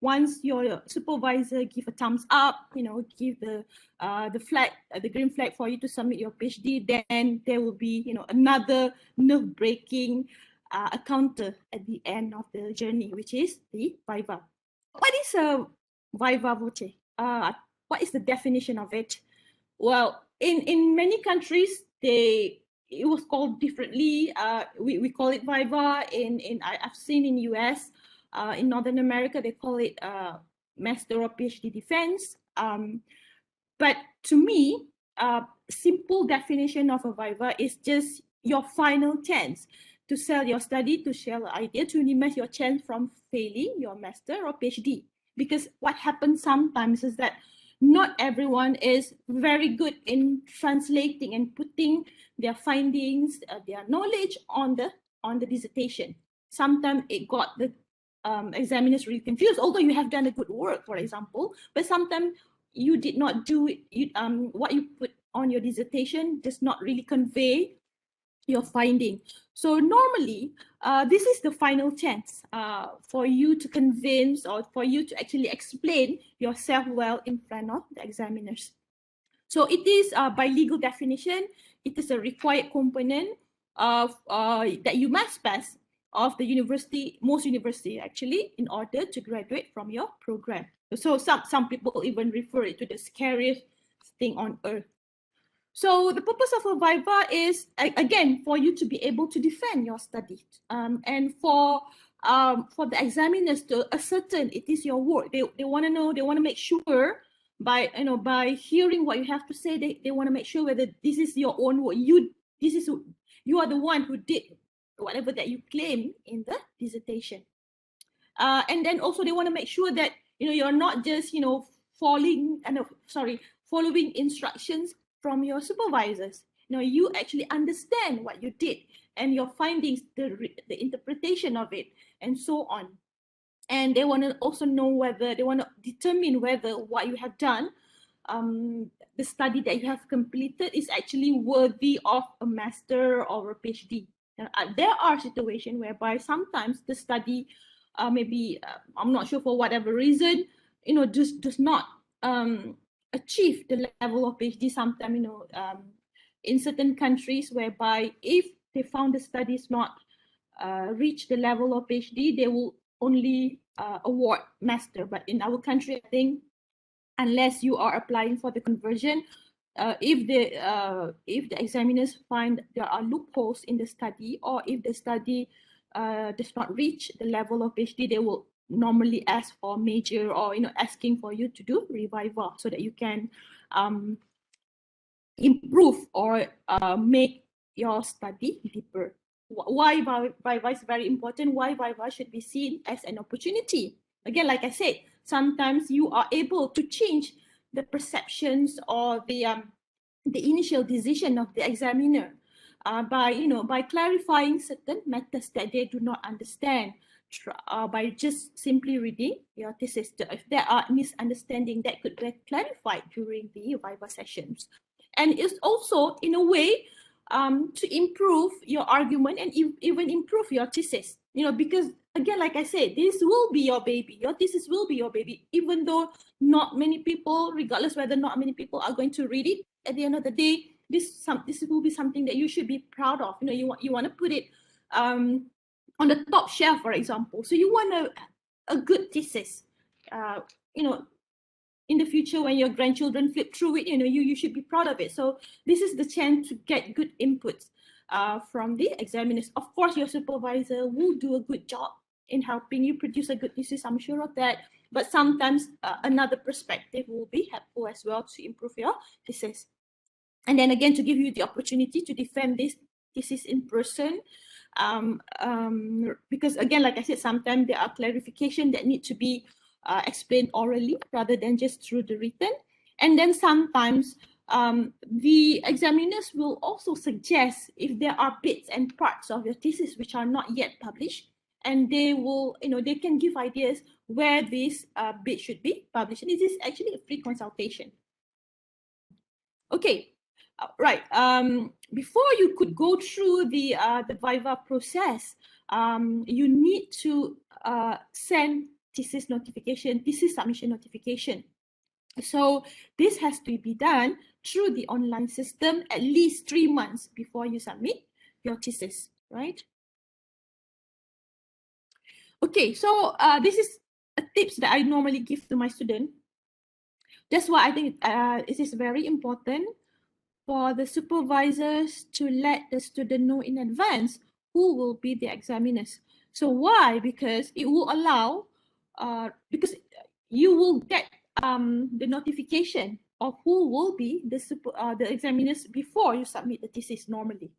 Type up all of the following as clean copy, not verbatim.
once your supervisor give a thumbs up, give the flag, the green flag for you to submit your PhD, then there will be, another nerve-breaking encounter at the end of the journey, which is the Viva. What is a Viva Voce? What is the definition of it? Well, in many countries, it was called differently. We call it Viva. I've seen in US, in Northern America, they call it Master or PhD Defense. But to me, simple definition of a Viva is just your final chance to sell your study, to share an idea, to minimize your chance from failing your master or PhD. Because what happens sometimes is that not everyone is very good in translating and putting their findings, their knowledge on the dissertation. Sometimes it got the examiners really confused, although you have done a good work, for example, but sometimes you did not do it, what you put on your dissertation does not really convey your finding. So normally, this is the final chance for you to convince or for you to actually explain yourself well in front of the examiners. So it is, by legal definition, it is a required component of that you must pass of the university, most university actually, in order to graduate from your program. So some people even refer it to the scariest thing on earth. So the purpose of a Viva is, again, for you to be able to defend your study, and for the examiners to ascertain it is your work. They want to know, they want to make sure by hearing what you have to say, they want to make sure whether this is your own work. You are the one who did whatever that you claim in the dissertation. And then also they want to make sure that you're not just following instructions from your supervisors. You actually understand what you did and your findings, the interpretation of it, and so on. And they want to also know whether, they want to determine whether what you have done, the study that you have completed, is actually worthy of a master or a PhD. There are situations whereby sometimes the study, maybe, I'm not sure for whatever reason, just does not achieve the level of PhD. Sometimes, in certain countries whereby if they found the studies not reach the level of PhD, they will only award master. But in our country, I think, unless you are applying for the conversion, if the examiners find there are loopholes in the study, or if the study does not reach the level of PhD, they will normally ask for major, or asking for you to do Re-viva so that you can improve or make your study deeper. Why Viva is very important, why Viva should be seen as an opportunity. Again, like I said, sometimes you are able to change the perceptions or the initial decision of the examiner by clarifying certain matters that they do not understand, by just simply reading your thesis. If there are misunderstandings, that could be clarified during the Viva sessions. And it's also, in a way, to improve your argument and even improve your thesis. Because again, like I said, this will be your baby. Your thesis will be your baby, even though not many people, regardless whether not many people are going to read it. At the end of the day, this will be something that you should be proud of. You want to put it on the top shelf, for example. So you want a good thesis. In the future, when your grandchildren flip through it, you should be proud of it. So this is the chance to get good inputs from the examiners. Of course, your supervisor will do a good job in helping you produce a good thesis, I'm sure of that. But sometimes another perspective will be helpful as well to improve your thesis. And then again, to give you the opportunity to defend this thesis in person. Because again, like I said, sometimes there are clarifications that need to be explained orally rather than just through the written. And then sometimes the examiners will also suggest if there are bits and parts of your thesis which are not yet published, and they will, they can give ideas where this bit should be published. And this is actually a free consultation. Okay, right. Before you could go through the Viva process, you need to send thesis notification, thesis submission notification. So this has to be done through the online system at least 3 months before you submit your thesis, right? Okay, so this is a tips that I normally give to my student. That's why I think it is very important for the supervisors to let the student know in advance who will be the examiners. So why? Because it will allow, because you will get the notification of who will be the examiners before you submit the thesis normally,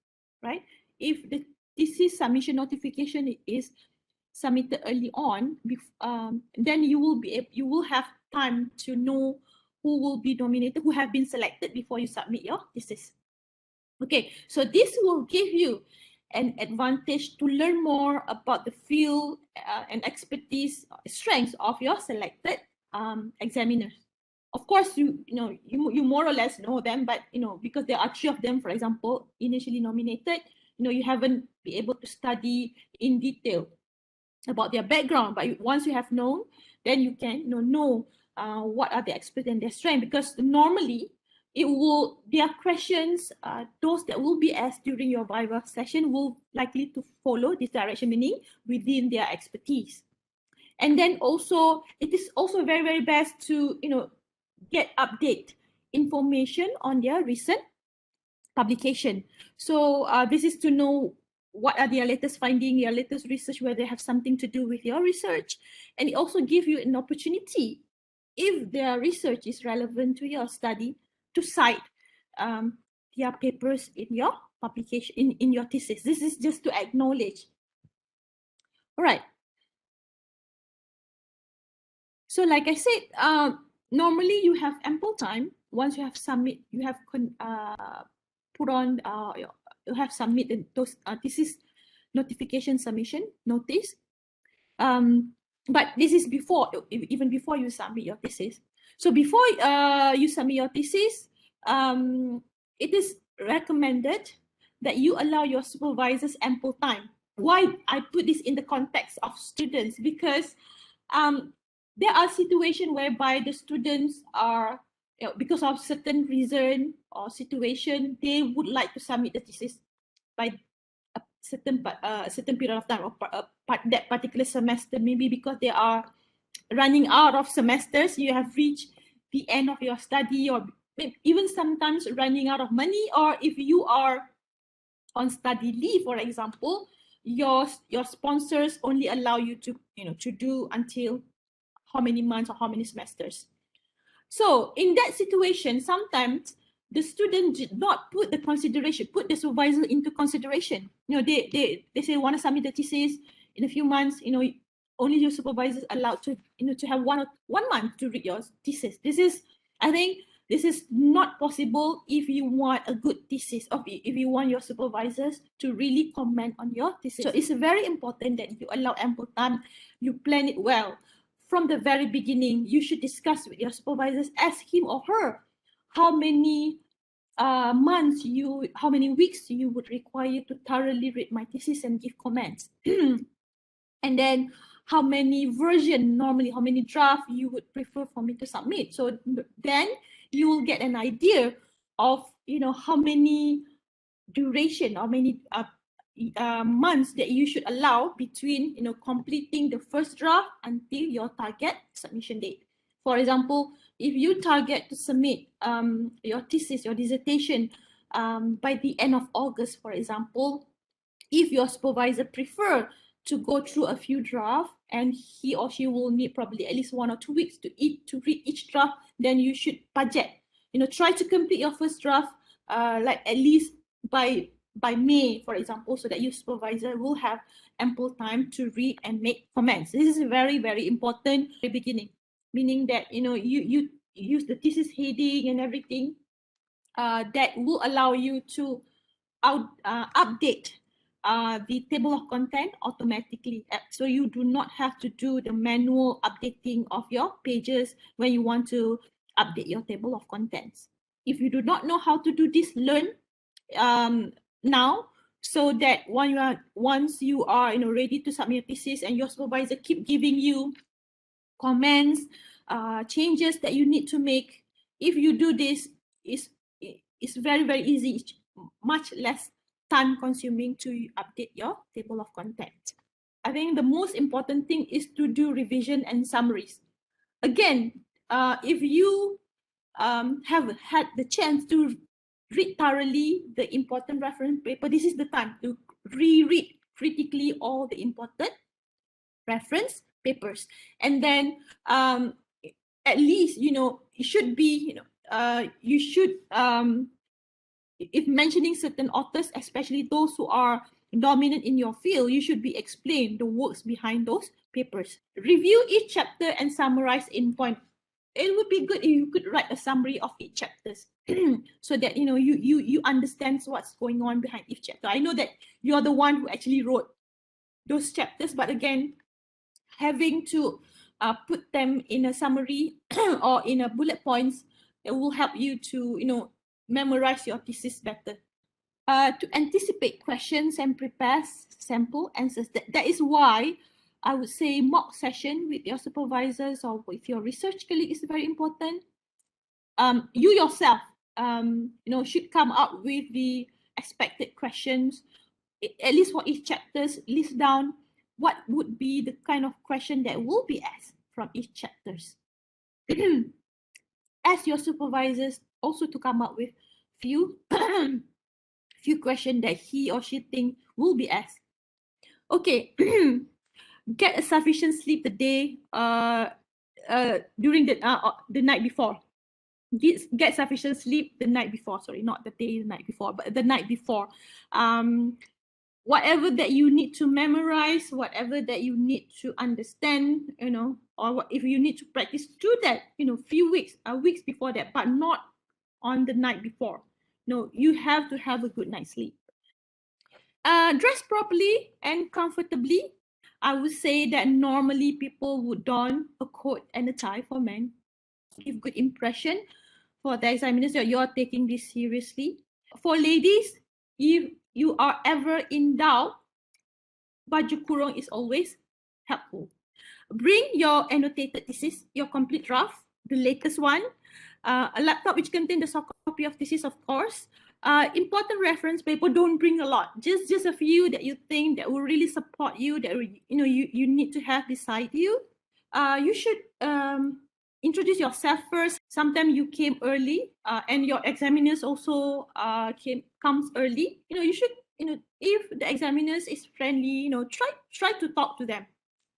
right? If the thesis submission notification is submitted early on, then you will have time to know who will be nominated, who have been selected before you submit your thesis. Okay, so this will give you an advantage to learn more about the field and expertise, strengths of your selected examiners. Of course, you more or less know them, but because there are 3 of them, for example, initially nominated, you haven't been able to study in detail about their background. But once you have known, then you can know what are the experts and their strength, because normally their questions, those that will be asked during your Viva session, will likely to follow this direction, meaning within their expertise. And then also, it is also very, very best to get update information on their recent publication. So this is to know what are their latest findings, their latest research, whether they have something to do with your research. And it also gives you an opportunity, if their research is relevant to your study, to cite their papers in your publication, in your thesis. This is just to acknowledge. All right. So like I said, normally you have ample time. Once you have put on, you have submitted those thesis notification submission notice. But this is before, even before you submit your thesis. So before you submit your thesis, it is recommended that you allow your supervisors ample time. Why I put this in the context of students? Because there are situations whereby the students are, because of certain reason or situation, they would like to submit the thesis by a certain period of time, or that particular semester, maybe because they are running out of semesters, you have reached the end of your study, or even sometimes running out of money, or if you are on study leave, for example, your sponsors only allow you to to do until how many months or how many semesters. So in that situation, sometimes the student did not put the supervisor into consideration. They say want to submit the thesis in a few months. Only your supervisor is allowed to to have one month to read your thesis. I think this is not possible if you want a good thesis, or if you want your supervisors to really comment on your thesis. So it's very important that you allow ample time, you plan it well. From the very beginning, you should discuss with your supervisors, ask him or her how many months how many weeks you would require to thoroughly read my thesis and give comments. And then how many how many draft you would prefer for me to submit. So then you will get an idea of, how many duration, how many months that you should allow between completing the first draft until your target submission date. For example, if you target to submit your thesis, your dissertation by the end of August, for example, if your supervisor prefer to go through a few drafts and he or she will need probably at least 1 or 2 weeks to read each draft, then you should budget. Try to complete your first draft like at least by May, for example, so that your supervisor will have ample time to read and make comments. This is very, very important at the beginning, meaning that you use the thesis heading and everything that will allow you to update the table of content automatically. So you do not have to do the manual updating of your pages when you want to update your table of contents. If you do not know how to do this, learn now, so that once you are ready to submit your thesis and your supervisor keep giving you comments, changes that you need to make. If you do this, it's very, very easy. It's much less time consuming to update your table of content. I think the most important thing is to do revision and summaries. Again, if you have had the chance to read thoroughly the important reference paper, this is the time to reread critically all the important reference papers. And then at least, it should be, you should, if mentioning certain authors, especially those who are dominant in your field, you should be explained the works behind those papers. Review each chapter and summarize in point. It would be good if you could write a summary of each chapters so that you understand what's going on behind each chapter. I know that you're the one who actually wrote those chapters, but again, having to put them in a summary or in a bullet points, it will help you to memorize your thesis better. To anticipate questions and prepare sample answers. That is why I would say mock session with your supervisors or with your research colleague is very important. You yourself, should come up with the expected questions, at least for each chapters, list down what would be the kind of question that will be asked from each chapters. Ask your supervisors also to come up with few questions that he or she think will be asked. Okay, get a sufficient sleep the day during the night before. Get sufficient sleep the night before. Sorry, not the day, the night before, but the night before. Whatever that you need to memorize, whatever that you need to understand, or if you need to practice, do that, few weeks before that, but not on the night before. No, you have to have a good night's sleep. Dress properly and comfortably. I would say that normally people would don a coat and a tie for men. Give good impression for the examiners that you're taking this seriously. For ladies, if you are ever in doubt, baju kurung is always helpful. Bring your annotated thesis, your complete draft, the latest one, a laptop which contains the soft copy of thesis, of course. Important reference paper, don't bring a lot. Just a few that you think that will really support you, that you need to have beside you. You should introduce yourself first. Sometimes you came early, and your examiners also comes early. You should, if the examiners is friendly, try to talk to them.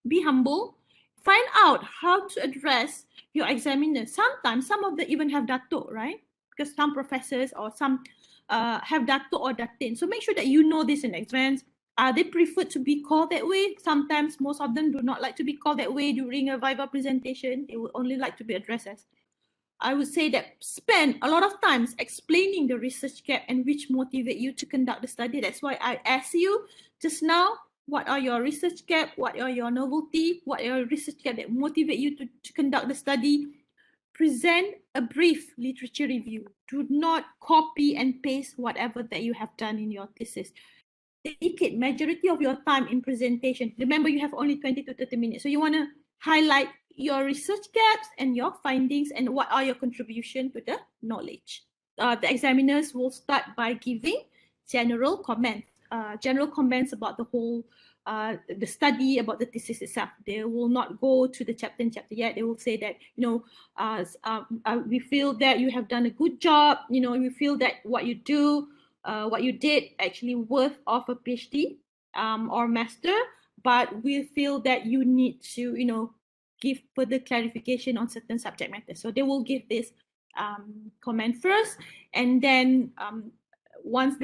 Be humble. Find out how to address your examiners. Sometimes some of them even have datuk, right? Because some professors or some have datuk or datin. So make sure that you know this in advance. They prefer to be called that way. Sometimes most of them do not like to be called that way during a Viva presentation. They would only like to be addressed as. I would say that spend a lot of times explaining the research gap and which motivate you to conduct the study. That's why I asked you just now, what are your research gap? What are your novelty? What are your research gap that motivate you to conduct the study? Present a brief literature review. Do not copy and paste whatever that you have done in your thesis. Dedicate majority of your time in presentation. Remember, you have only 20 to 30 minutes. So you want to highlight your research gaps and your findings and what are your contribution to the knowledge. The examiners will start by giving general comments. General comments about the whole the study, about the thesis itself. They will not go to the chapter yet. They will say that, we feel that you have done a good job. We feel that what you did actually worth of a PhD or master, but we feel that you need to, give further clarification on certain subject matters. So they will give this comment first, and then once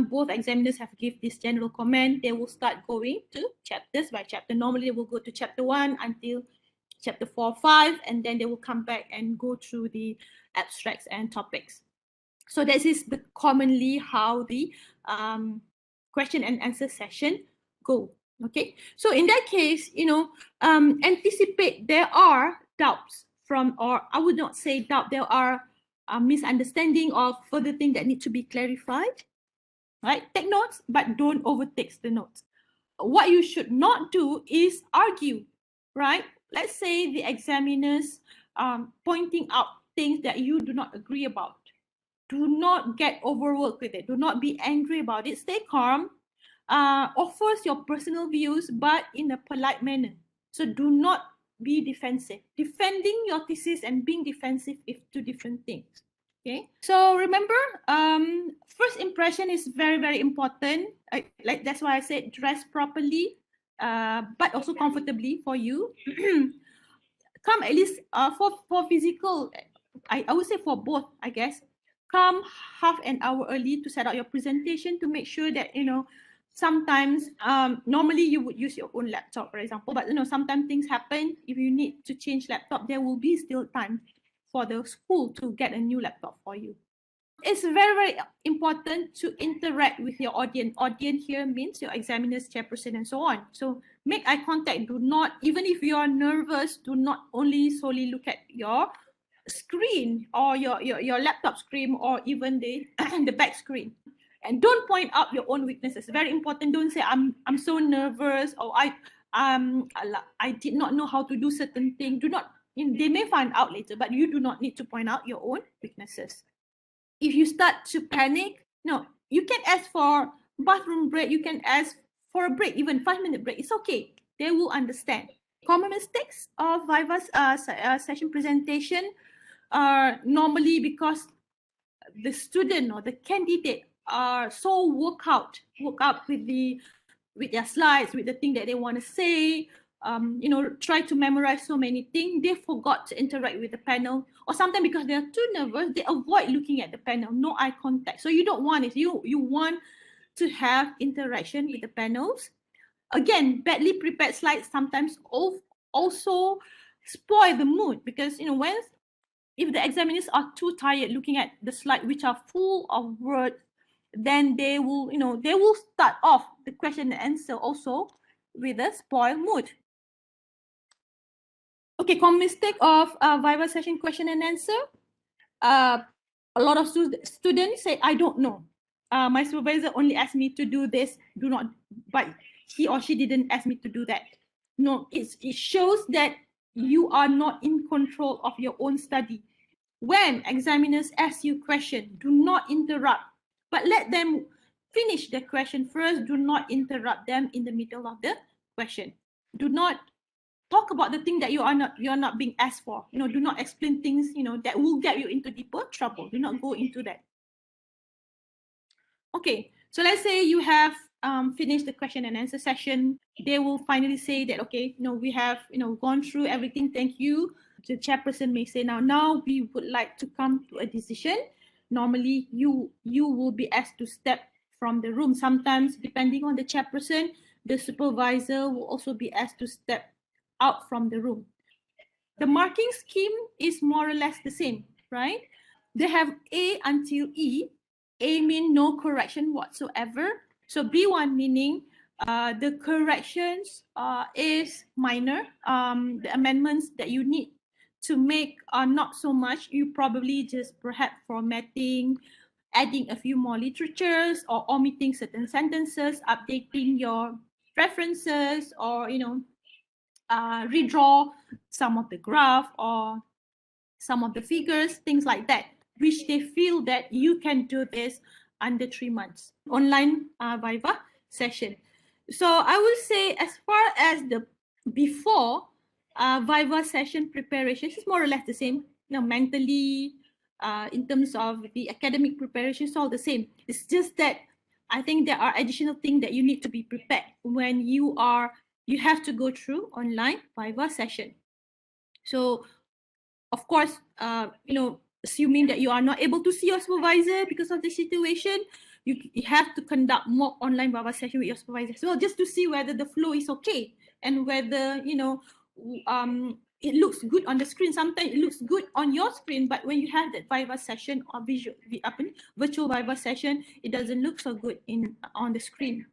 both examiners have give this general comment, they will start going to chapters by chapter. Normally they will go to chapter 1 until chapter 4, 5, and then they will come back and go through the abstracts and topics. So this is commonly how the question and answer session go. Okay, so in that case, anticipate there are doubts or I would not say doubt, there are misunderstanding or further things that need to be clarified, right? Take notes, but don't overtake the notes. What you should not do is argue, right? Let's say the examiners pointing out things that you do not agree about. Do not get overworked with it. Do not be angry about it. Stay calm. Offers your personal views, but in a polite manner. So do not be defensive. Defending your thesis and being defensive is two different things. Okay. So remember, first impression is very, very important. Like that's why I said dress properly, but also comfortably for you. Come at least for physical, I would say for both, I guess. Come half an hour early to set out your presentation to make sure that, sometimes normally you would use your own laptop, for example, but sometimes things happen. If you need to change laptop, there will be still time for the school to get a new laptop for you. It's very, very important to interact with your audience. Audience here means your examiners, chairperson, and so on. So make eye contact. Do not, even if you are nervous, do not only solely look at your screen or your laptop screen or even the the back screen. And don't point out your own weaknesses. Very important. Don't say I'm so nervous, or I did not know how to do certain things. Do not. They may find out later, but you do not need to point out your own weaknesses. If you start to panic, no, you can ask for bathroom break. You can ask for a break, even 5-minute break. It's okay. They will understand. Common mistakes of Viva session presentation are normally because the student or the candidate are so worked out with their slides, with the thing that they want to say, try to memorize so many things, they forgot to interact with the panel. Or sometimes because they are too nervous, they avoid looking at the panel, no eye contact. So you don't want it. You want to have interaction with the panels. Again, badly prepared slides sometimes also spoil the mood, because if the examiners are too tired looking at the slide which are full of words, then they will start off the question and answer also with a spoiled mood. Okay, common mistake of Viva session question and answer. A lot of students say, I don't know. My supervisor only asked me to do this, but he or she didn't ask me to do that. No, it shows that you are not in control of your own study. When examiners ask you question, do not interrupt, but let them finish the question first. Do not interrupt them in the middle of the question. Do not talk about the thing that you are not being asked for. Do not explain things that will get you into deeper trouble. Do not go into that. Okay, so let's say you have finished the question and answer session. They will finally say that, okay, we have gone through everything. Thank you. The chairperson may say, now we would like to come to a decision. Normally, you will be asked to step from the room. Sometimes, depending on the chairperson, the supervisor will also be asked to step out from the room. The marking scheme is more or less the same, right? They have A until E. A means no correction whatsoever. So B1 meaning the corrections is minor. The amendments that you need to make are not so much. You probably just perhaps formatting, adding a few more literatures, or omitting certain sentences, updating your references, or redraw some of the graph or some of the figures, things like that, which they feel that you can do this under 3 months. Online Viva session. So I will say, as far as the before Viva session preparations, it's more or less the same. Mentally, in terms of the academic preparation, it's all the same. It's just that I think there are additional things that you need to be prepared when you have to go through online Viva session. So of course, assuming that you are not able to see your supervisor because of the situation, you have to conduct more online Viva session with your supervisor as well, just to see whether the flow is okay and whether it looks good on the screen. Sometimes it looks good on your screen, but when you have that Viva session or virtual Viva session, it doesn't look so good on the screen.